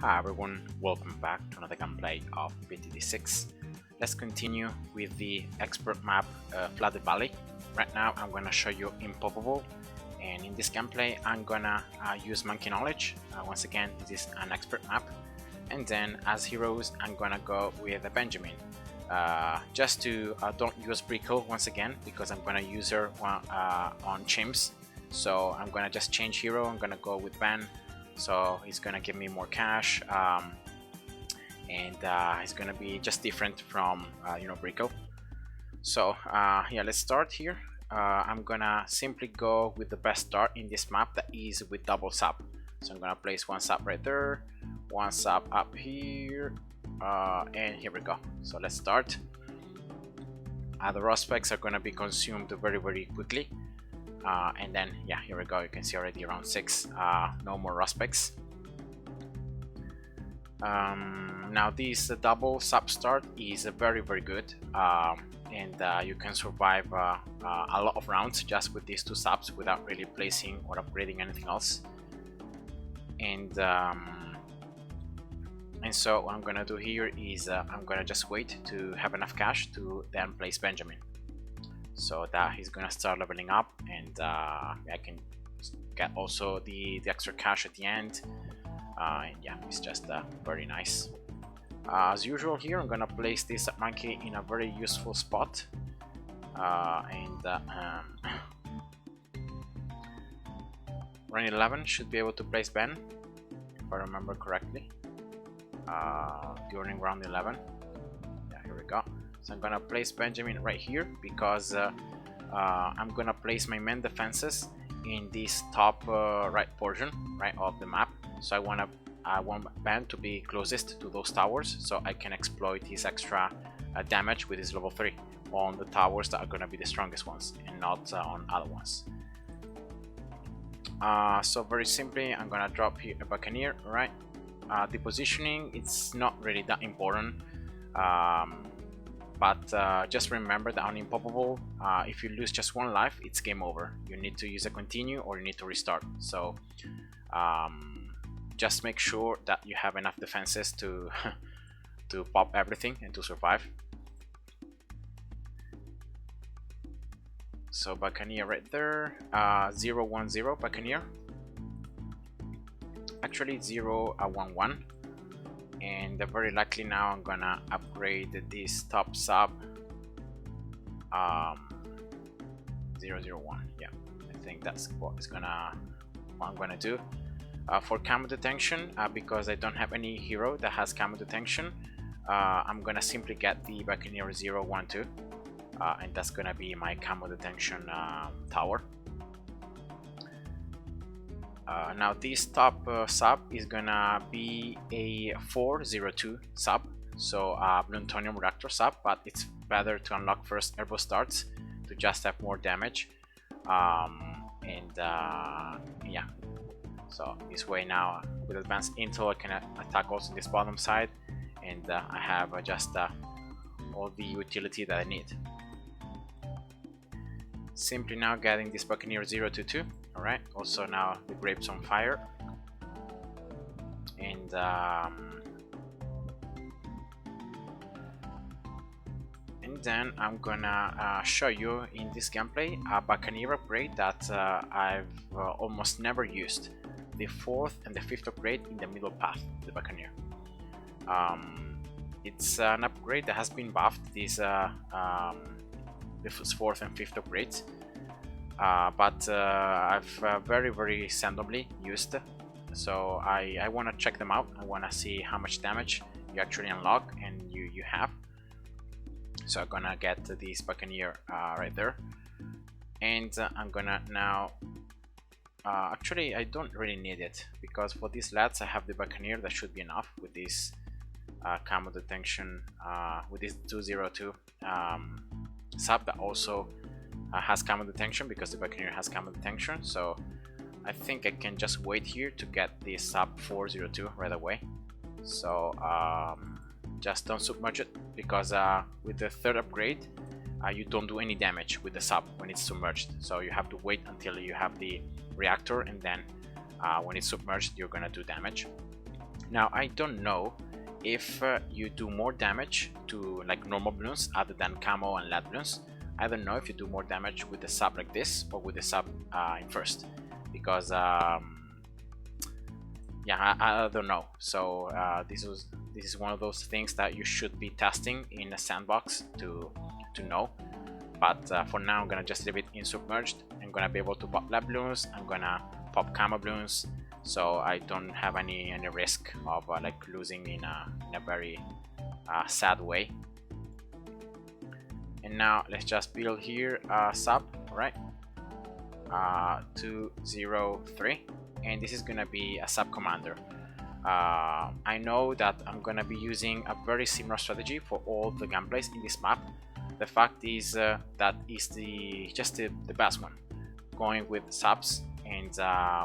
Hi everyone, welcome back to another gameplay of BTD6. Let's continue with the expert map Flooded Valley. Right now I'm gonna show you Impoppable, and in this gameplay I'm gonna use Monkey Knowledge. Once again, this is an expert map. And then as heroes I'm gonna go with Benjamin. Just to don't use Brico once again, because I'm gonna use her on chimps. So I'm gonna just change hero. I'm gonna go with Ben. So he's gonna give me more cash, and he's gonna be just different from Brico. So yeah, let's start here. I'm gonna simply go with the best start in this map, that is with double sub. So I'm gonna place one sub right there, one sub up here, and here we go. So let's start. The raw specs are gonna be consumed very quickly. And then yeah, here we go. You can see already around 6, no more raw specs. Now this double sub start is very good, and you can survive a lot of rounds just with these 2 subs without really placing or upgrading anything else. And so what I'm gonna do here is I'm gonna just wait to have enough cash to then place Benjamin, so that he's gonna start leveling up, and I can get also the extra cash at the end. And yeah, it's just very nice. As usual here, I'm gonna place this monkey in a very useful spot, and round 11 should be able to place Ben, if I remember correctly, during round 11. Yeah, here we go. So I'm gonna place Benjamin right here, because I'm gonna place my main defenses in this top right portion of the map. So I want Ben to be closest to those towers, so I can exploit his extra damage with his level 3 on the towers that are gonna be the strongest ones, and not on other ones. So very simply, I'm gonna drop here a Buccaneer. Right, the positioning, it's not really that important. But just remember that on Impoppable, if you lose just 1 life, it's game over. You need to use a continue, or you need to restart. So just make sure that you have enough defenses to to pop everything and to survive. So Buccaneer right there, 0-1-0 Buccaneer. Actually 0-1-1. And very likely now I'm gonna upgrade this top sub 0-0-1. Yeah, I think that's what I'm gonna do. For camo detection, because I don't have any hero that has camo detection, I'm gonna simply get the Buccaneer 0-1-2, and that's gonna be my camo detection tower. Now this top sub is gonna be a 4-0-2 sub, so Plutonium reactor sub, but it's better to unlock first Herbo starts to just have more damage. Yeah, so this way now with advanced intel I can attack also in this bottom side, and I have just all the utility that I need. Simply now getting this Buccaneer 0-2. Alright, also now the grapes on fire, and then I'm gonna show you in this gameplay a Buccaneer upgrade that I've almost never used. The 4th and the 5th upgrade in the middle path, the Buccaneer. It's an upgrade that has been buffed, these 4th and 5th upgrades. But I've very seldomly used, so I want to check them out. I want to see how much damage you actually unlock and you have. So I'm gonna get this Buccaneer right there, and I'm gonna now actually I don't really need it, because for these lads I have the Buccaneer. That should be enough with this camo detection, with this 2-0-2 sub that also has camo detection, because the Buccaneer has camo detection. So I think I can just wait here to get the sub 4-0-2 right away. So just don't submerge it, because with the 3rd upgrade you don't do any damage with the sub when it's submerged. So you have to wait until you have the reactor, and then when it's submerged you're gonna do damage. Now I don't know if you do more damage to like normal balloons other than camo and lead balloons. I don't know if you do more damage with the sub like this or with the sub in first, because yeah, I don't know. So this is one of those things that you should be testing in a sandbox to know. But for now, I'm gonna just leave it in submerged. I'm gonna be able to pop lead balloons. I'm gonna pop camo balloons, so I don't have any risk of like losing in a very sad way. And now let's just build here a sub, right? 203, and this is gonna be a sub commander. I know that I'm gonna be using a very similar strategy for all the gameplays in this map. The fact is that is just the best one. Going with subs and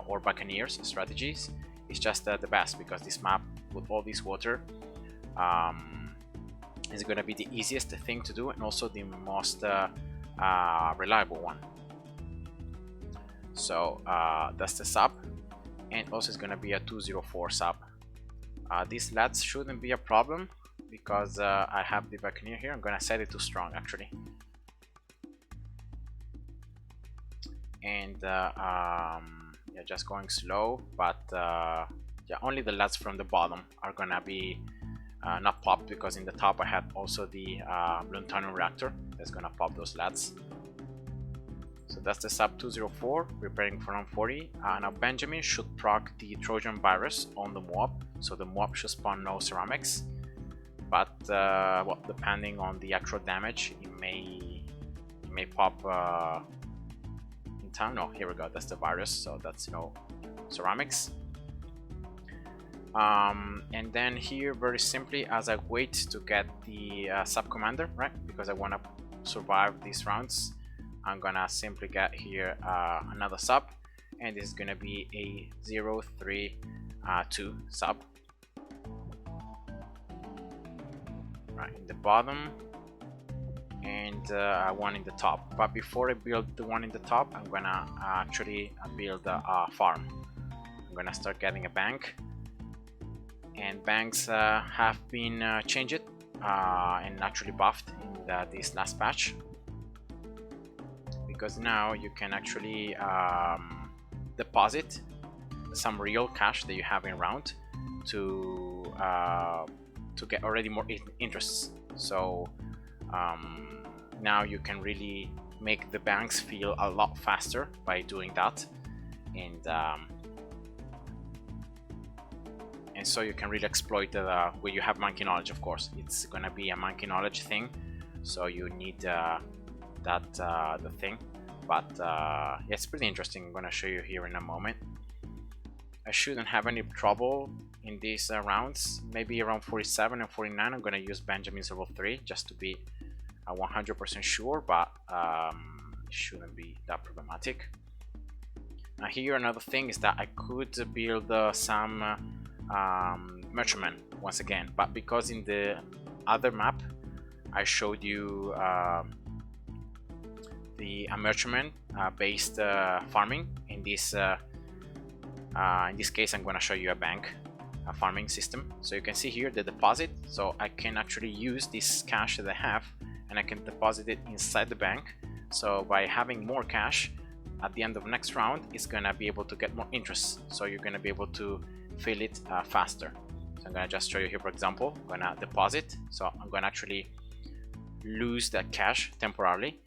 or Buccaneers strategies is just the best, because this map with all this water is going to be the easiest thing to do, and also the most reliable one. So that's the sub, and also it's going to be a 204 sub. These LEDs shouldn't be a problem, because I have the Buccaneer here. I'm gonna set it to strong actually, and yeah, just going slow, but yeah, only the LEDs from the bottom are gonna be not popped, because in the top I have also the plutonium reactor that's gonna pop those LEDs. So that's the sub 204, preparing for round 40. Now Benjamin should proc the Trojan virus on the Moab, so the Moab should spawn no ceramics. But well, depending on the actual damage, it may pop in time. No, here we go. That's the virus, so that's no ceramics. And then here, very simply, as I wait to get the sub commander, right? Because I want to survive these rounds, I'm gonna simply get here another sub, and this is gonna be a 032 sub. Right in the bottom, and one in the top. But before I build the one in the top, I'm gonna actually build a farm. I'm gonna start getting a bank, and banks have been changed and actually buffed in this last patch, because now you can actually deposit some real cash that you have in round to get already more interests. So now you can really make the banks feel a lot faster by doing that, and so you can really exploit the where you have monkey knowledge. Of course, it's gonna be a monkey knowledge thing, so you need the thing. But yeah, it's pretty interesting. I'm gonna show you here in a moment. I shouldn't have any trouble in these rounds. Maybe around 47 and 49 I'm gonna use Benjamin's level 3 just to be 100% sure, but it shouldn't be that problematic. Now here another thing is that I could build some merchantmen once again, but because in the other map I showed you the merchantman based farming, in this case I'm gonna show you a bank farming system. So you can see here the deposit, so I can actually use this cash that I have and I can deposit it inside the bank. So by having more cash at the end of next round, it's gonna be able to get more interest, so you're gonna be able to fill it faster. So I'm gonna just show you here, for example, I'm gonna deposit, so I'm gonna actually lose that cash temporarily,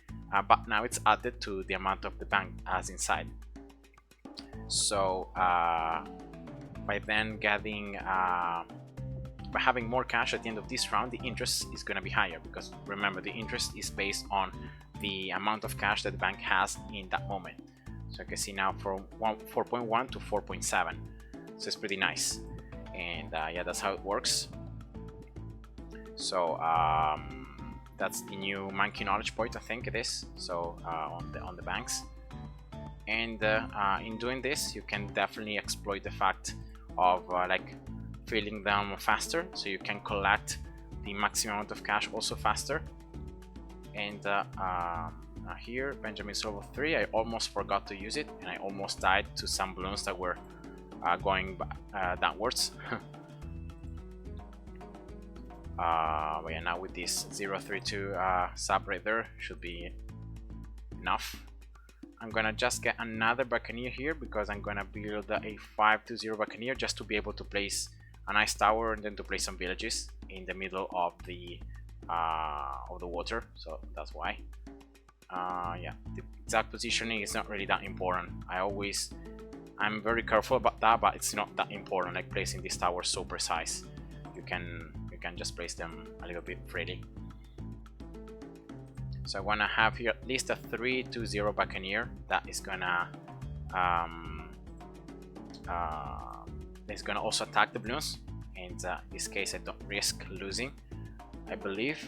but now it's added to the amount of the bank as inside. So by then getting by having more cash at the end of this round, the interest is going to be higher, because remember, the interest is based on the amount of cash that the bank has in that moment. So you can see now from 4.1 to 4.7, so it's pretty nice. And yeah, that's how it works. So that's the new monkey knowledge point, I think it is. So on the banks, and in doing this you can definitely exploit the fact of like filling them faster, so you can collect the maximum amount of cash also faster. And here Benjamin's level 3, I almost forgot to use it and I almost died to some balloons that were going downwards. But yeah, now with this 032 sub right there should be enough. I'm gonna just get another Buccaneer here because I'm gonna build a 520 Buccaneer just to be able to place a nice tower and then to place some villages in the middle of the water. So that's why. Yeah, the exact positioning is not really that important. I'm very careful about that, but it's not that important. Like placing these towers so precise, you can just place them a little bit freely. So I want to have here at least a 320 Buccaneer that is gonna also attack the Bloons, and in this case I don't risk losing, I believe.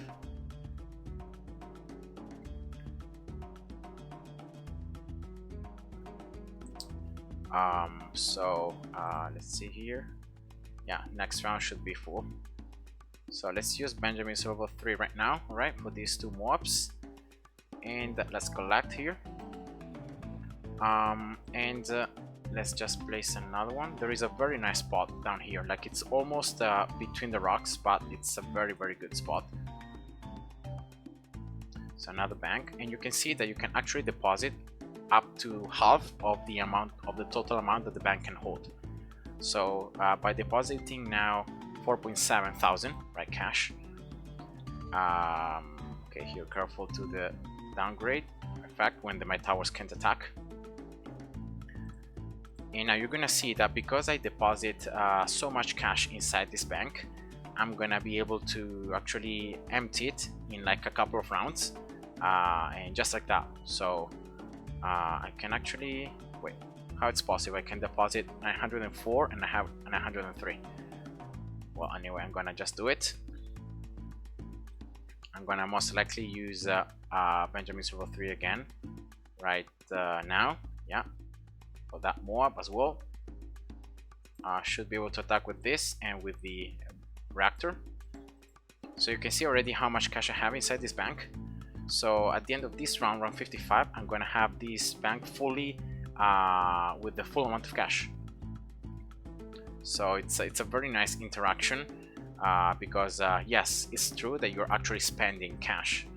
Let's see here. Yeah, next round should be full. So let's use Benjamin's level 3 right now, alright, for these two mobs. And let's collect here. Let's just place another one. There is a very nice spot down here, like it's almost between the rocks, but it's a very good spot. So another bank, and you can see that you can actually deposit up to half of the total amount that the bank can hold. So by depositing now 4.7 thousand, right, cash. Okay, here, careful to the downgrade effect when my towers can't attack. And now you're gonna see that because I deposit so much cash inside this bank, I'm gonna be able to actually empty it in like a couple of rounds, and just like that. So I can actually wait. How it's possible? I can deposit 904 and I have 903. Well, anyway, I'm gonna just do it. I'm gonna most likely use Benjamin's level 3 again right now. Yeah, for that mob as well. Should be able to attack with this and with the reactor. So you can see already how much cash I have inside this bank. So at the end of this round, round 55, I'm gonna have this bank fully with the full amount of cash. So it's a very nice interaction, because yes, it's true that you're actually spending cash.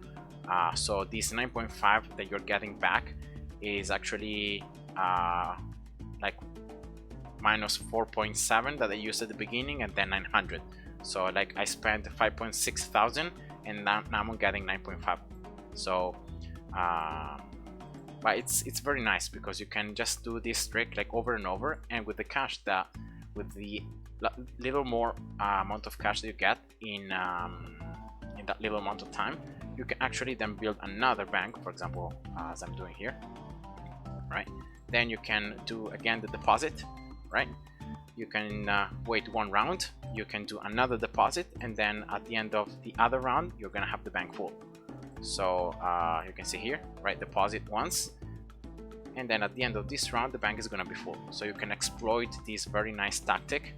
So this 9.5 that you're getting back is actually like minus 4.7 that I used at the beginning, and then 900. So like I spent 5.6 thousand, and now I'm getting 9.5. So but it's very nice because you can just do this trick like over and over, and with the cash that with the little more amount of cash that you get in that little amount of time, you can actually then build another bank, for example, as I'm doing here, right? Then you can do again the deposit, right? You can wait one round, you can do another deposit, and then at the end of the other round you're gonna have the bank full. So you can see here, right, deposit once, and then at the end of this round the bank is gonna be full. So you can exploit this very nice tactic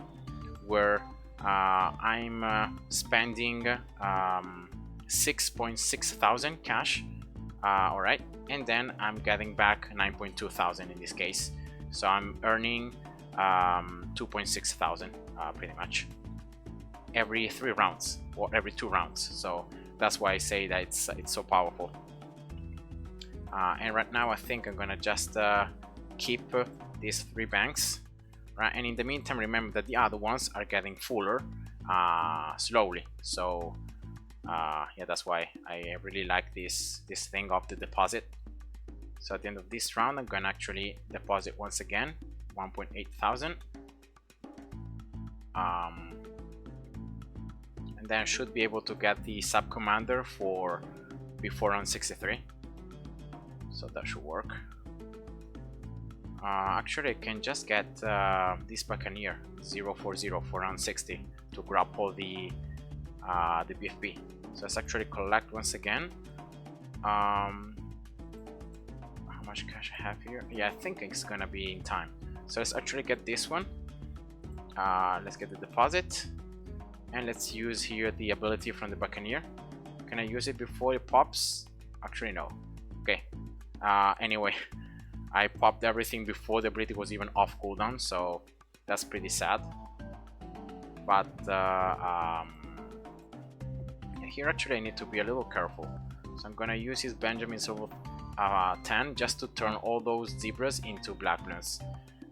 where I'm spending 6.6 thousand cash, alright, and then I'm getting back 9.2 thousand in this case. So I'm earning 2.6 thousand pretty much every 3 rounds or every 2 rounds. So that's why I say that it's so powerful. And right now I think I'm gonna just keep these 3 banks, right? And in the meantime, remember that the other ones are getting fuller slowly. So yeah, that's why I really like this thing of the deposit. So at the end of this round, I'm gonna actually deposit once again 1.8 thousand, and then I should be able to get the sub commander for before round 63. So that should work. Actually, I can just get this Buccaneer 040 for round 60 to grab all the BFP. So let's actually collect once again. How much cash I have here? Yeah, I think it's gonna be in time. So let's actually get this one. Let's get the deposit, and let's use here the ability from the Buccaneer. Can I use it before it pops? Actually, no. Okay. Anyway, I popped everything before the ability was even off cooldown, so that's pretty sad. But here actually I need to be a little careful. So I'm gonna use his Benjamins over 10 just to turn all those zebras into black balloons,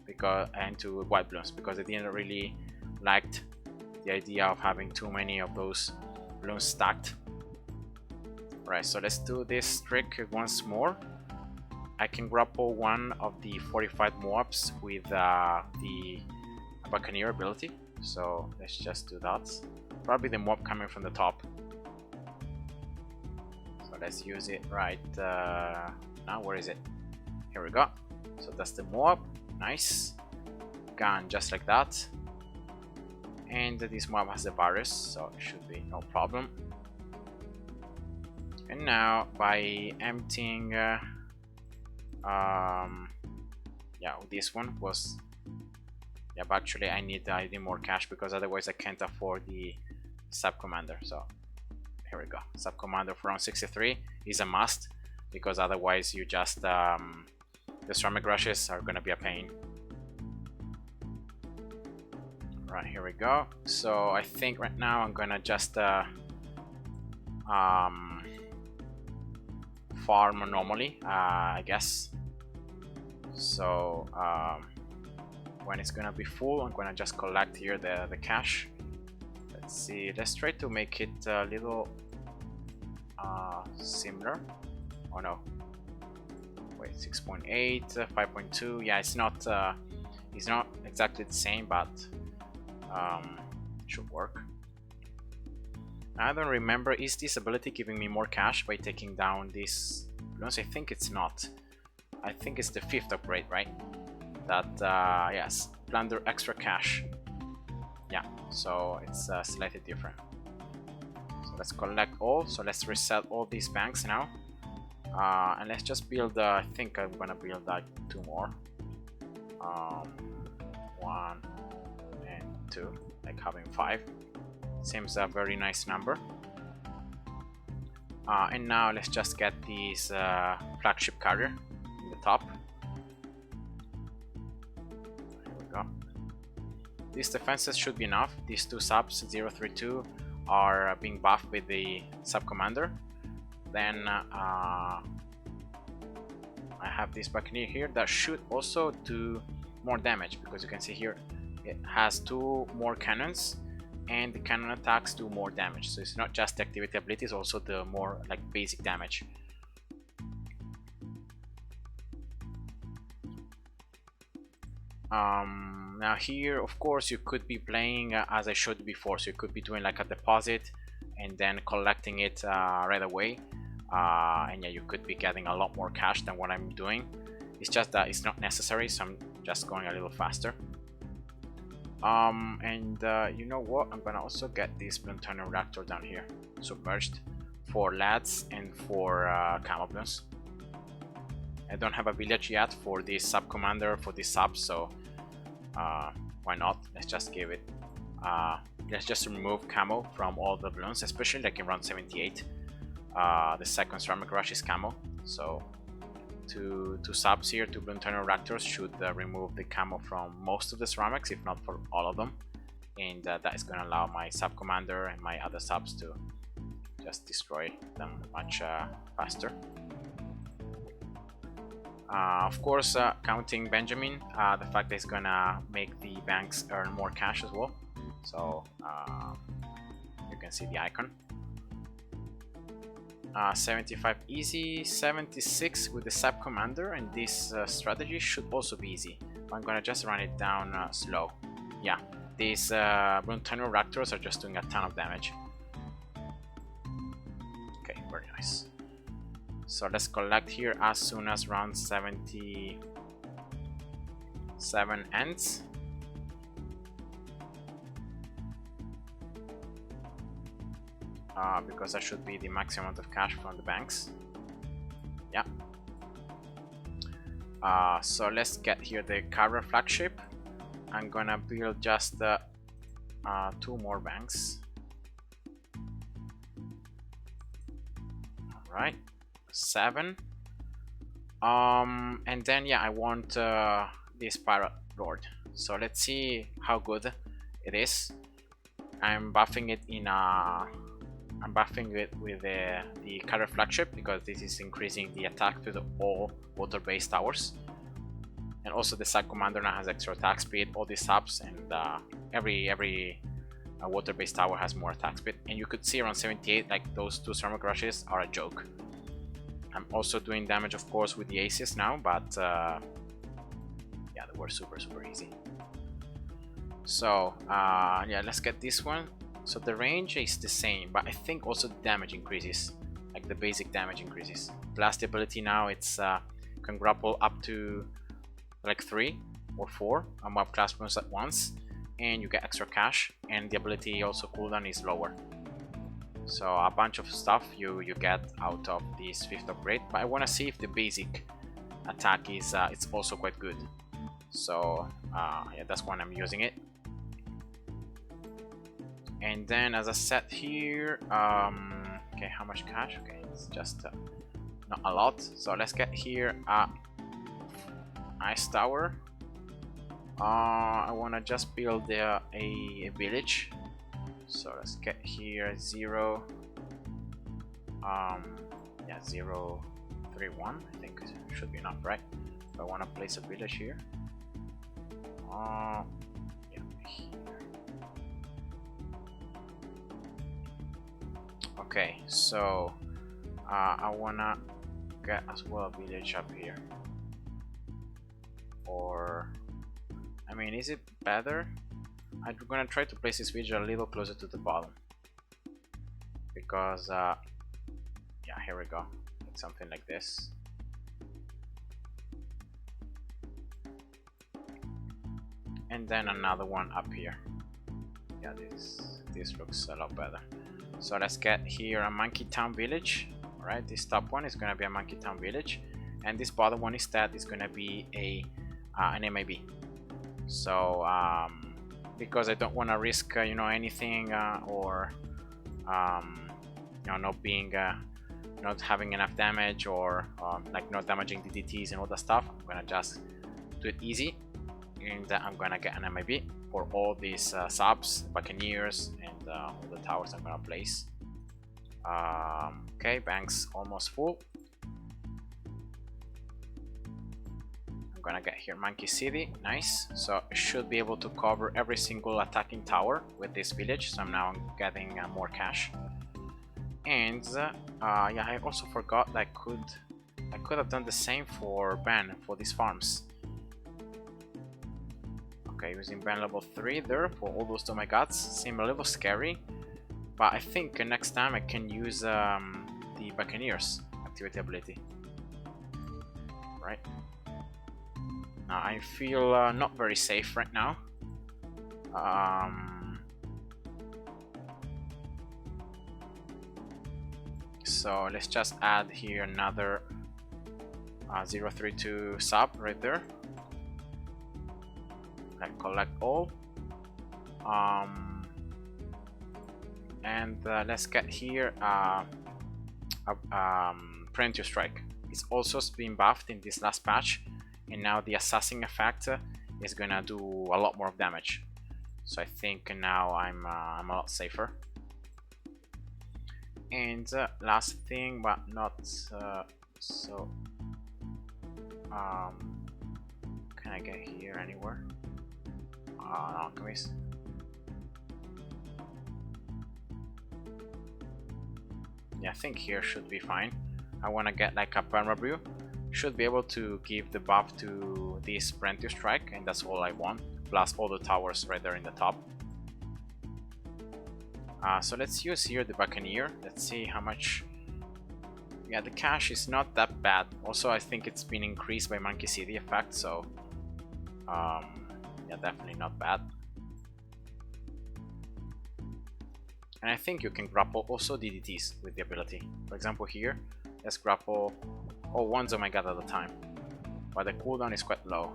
because into white balloons, because I didn't really liked the idea of having too many of those balloons stacked. Right, so let's do this trick once more. I can grapple one of the 45 Moabs with the Buccaneer ability, so let's just do that. Probably the Moab coming from the top. So let's use it right now. Where is it? Here we go. So that's the Moab. Nice. Gun just like that. And this Moab has the virus, so it should be no problem. And now by emptying yeah, this one was, yeah, but actually I need more cash, because otherwise I can't afford the sub commander. So here we go. Sub commander for round 63 is a must, because otherwise you just the ceramic rushes are gonna be a pain. Right, here we go. So I think right now I'm gonna just farm normally, I guess. So when it's gonna be full, I'm gonna just collect here the cash. Let's see, let's try to make it a little similar. Oh no, wait, 6.8, 5.2. Yeah, it's not exactly the same, but should work. I don't remember, is this ability giving me more cash by taking down these balloons? I think it's not. I think it's the 5th upgrade, right? That yes, plunder extra cash. Yeah, so it's slightly different. So let's collect all. So let's reset all these banks now, and let's just build. I think I'm gonna build 2 more. 1 and 2, like having 5. Seems a very nice number. And now let's just get this flagship carrier in the top. Here we go. These defenses should be enough. These 2 subs 032 are being buffed with the sub commander. Then I have this Buccaneer here that should also do more damage, because you can see here it has 2 more cannons, and the cannon attacks do more damage. So it's not just the activity ability, it's also the more like basic damage. Now here, of course, you could be playing as I showed before, so you could be doing like a deposit and then collecting it right away, and yeah, you could be getting a lot more cash than what I'm doing. It's just that it's not necessary, so I'm just going a little faster. And you know what, I'm gonna also get this Bloon reactor down here submerged for lads and for camo balloons. I don't have a village yet for this sub commander for this sub, so why not? Let's just give it let's just remove camo from all the balloons, especially like in round 78. The second ceramic rush is camo, so two subs here, 2 Bloon reactors should remove the camo from most of the ceramics, if not for all of them, and that is going to allow my sub commander and my other subs to just destroy them much faster. Of course, counting Benjamin, the fact that it's gonna make the banks earn more cash as well. So you can see the icon. 75 easy, 76 with the sub commander, and this strategy should also be easy. I'm gonna just run it down slow. Yeah, these Bloon reactors are just doing a ton of damage. Okay, very nice. So let's collect here as soon as round 77 ends. Because that should be the maximum amount of cash from the banks. Yeah. So let's get here the carrier flagship. I'm gonna build just 2 more banks. Alright, 7. And then yeah, I want this pirate lord. So let's see how good it is. I'm buffing it in a I'm buffing it with the carrier flagship because this is increasing the attack to the all water-based towers. And also the side commander now has extra attack speed, all these subs, and every water-based tower has more attack speed. And you could see around 78, like those two thermal crushes are a joke. I'm also doing damage, of course, with the aces now, but yeah, they were super easy. So yeah, let's get this one. So the range is the same, but I think also the damage increases, like the basic damage increases. Plus the ability now, it's can grapple up to like 3 or 4 mob class Bloons at once, and you get extra cash, and the ability also cooldown is lower. So a bunch of stuff you get out of this 5th upgrade, but I want to see if the basic attack is it's also quite good. So yeah, that's when I'm using it. And then, as I said here, okay, how much cash? Okay, it's just not a lot. So let's get here a ice tower. I want to just build a village. So let's get here 0 yeah, 0 3 1. I think it should be enough, right? If I want to place a village here, yeah, here. Okay, so I wanna get as well a village up here. Or, I mean, is it better? I'm gonna try to place this village a little closer to the bottom, because yeah, here we go, like something like this. And then another one up here. Yeah, this looks a lot better. So let's get here a Monkey Town village. Alright, this top one is gonna be a Monkey Town village, and this bottom one instead is gonna be an MIB. So because I don't want to risk you know, anything or you know, not being not having enough damage, or like not damaging the DTs and all that stuff, I'm gonna just do it easy, and I'm gonna get an MIB for all these subs, Buccaneers, and all the towers I'm gonna place. Okay, bank's almost full. I'm gonna get here Monkey City, nice. So I should be able to cover every single attacking tower with this village. So now I'm getting more cash. And yeah, I also forgot that I could have done the same for Ben for these farms. Okay, using Ben level 3 there for all those my gods seem a little scary, but I think next time I can use the Buccaneers activity ability. Right? Now I feel not very safe right now. So let's just add here another 032 sub right there. Like collect all, and let's get here Preemptive Strike. It's also been buffed in this last patch, and now the assassin effect is gonna do a lot more damage. So I think now I'm a lot safer. And last thing, but not so can I get here anywhere? No, can we? Yeah, I think here should be fine. I want to get like a perma brew. Should be able to give the buff to this Preemptive Strike, and that's all I want. Plus all the towers right there in the top. So let's use here the Buccaneer. Let's see how much. Yeah, the cash is not that bad. Also, I think it's been increased by Monkey City effect, so yeah, definitely not bad. And I think you can grapple also DDTs with the ability. For example, here, let's grapple once oh my god at a time, but the cooldown is quite low.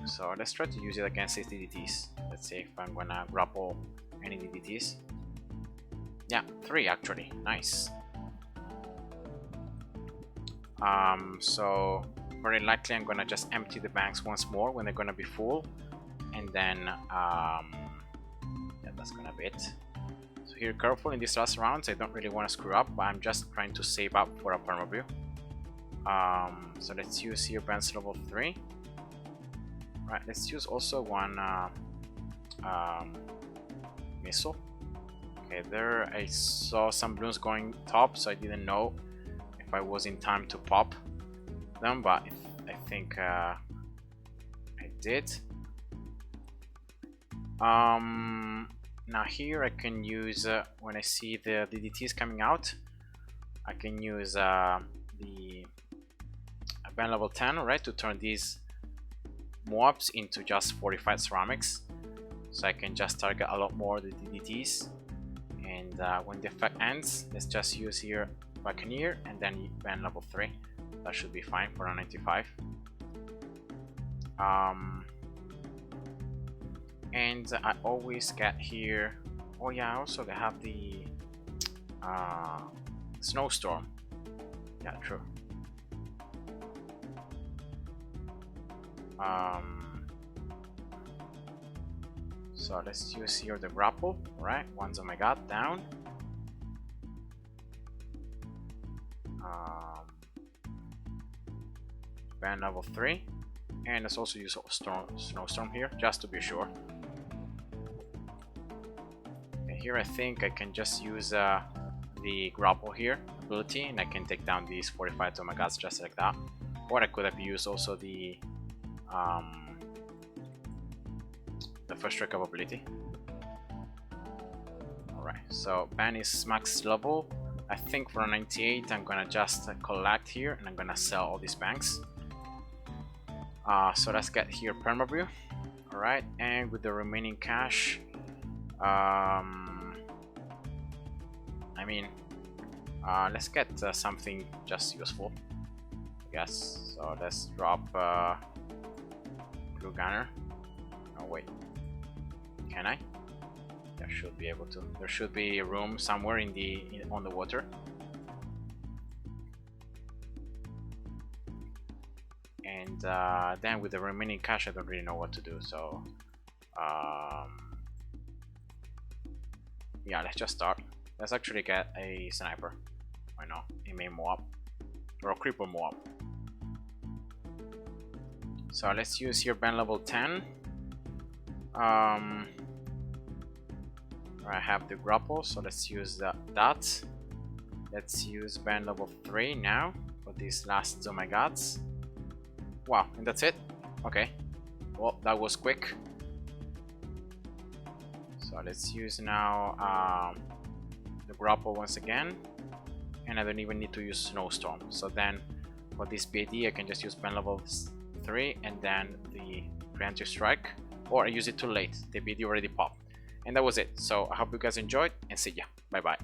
So let's try to use it against these DDTs. Let's see if I'm gonna grapple any DDTs. Yeah, 3 actually, nice. So very likely I'm gonna just empty the banks once more when they're gonna be full, and then yeah, that's gonna be it. So here, careful in these last rounds. I don't really want to screw up, but I'm just trying to save up for a perma view. So let's use here Ben's level 3. Right, let's use also one missile. Okay, there I saw some balloons going top, so I didn't know if I was in time to pop them, but I think I did. Now here I can use when I see the DDTs coming out, I can use the band level 10, right, to turn these mobs into just fortified ceramics, so I can just target a lot more the DDTs. And when the effect ends, let's just use here Buccaneer and then band level 3. That should be fine for a 95. And I always get here, oh yeah, I also have the snowstorm. Yeah, true. So let's use here the grapple. Alright, once, oh my god, down. Band level 3. And let's also use snowstorm here, just to be sure. And here I think I can just use the grapple here ability, and I can take down these 45 Tomagas just like that. Or I could have used also the first strike ability. Alright, so ban is max level. I think for a 98 I'm gonna just collect here, and I'm gonna sell all these banks. So let's get here permaview. Alright, and with the remaining cash, I mean, let's get something just useful, I guess. So let's drop Blue Gunner. Oh wait, can I? I should be able to. There should be a room somewhere on the water. And then with the remaining cash, I don't really know what to do. So yeah, let's just start. Let's actually get a sniper. Why not? A main Moab or a creeper Moab. So let's use here band level 10. I have the grapple, so let's use that. Let's use band level 3 now for these last, oh my gods. Wow, and that's it. Okay, well, that was quick. So let's use now the grapple once again, and I don't even need to use snowstorm. So then for this BD I can just use band level 3 and then the preemptive strike, or I use it too late. The BD already popped. And that was it. So I hope you guys enjoyed, and see ya. Bye bye.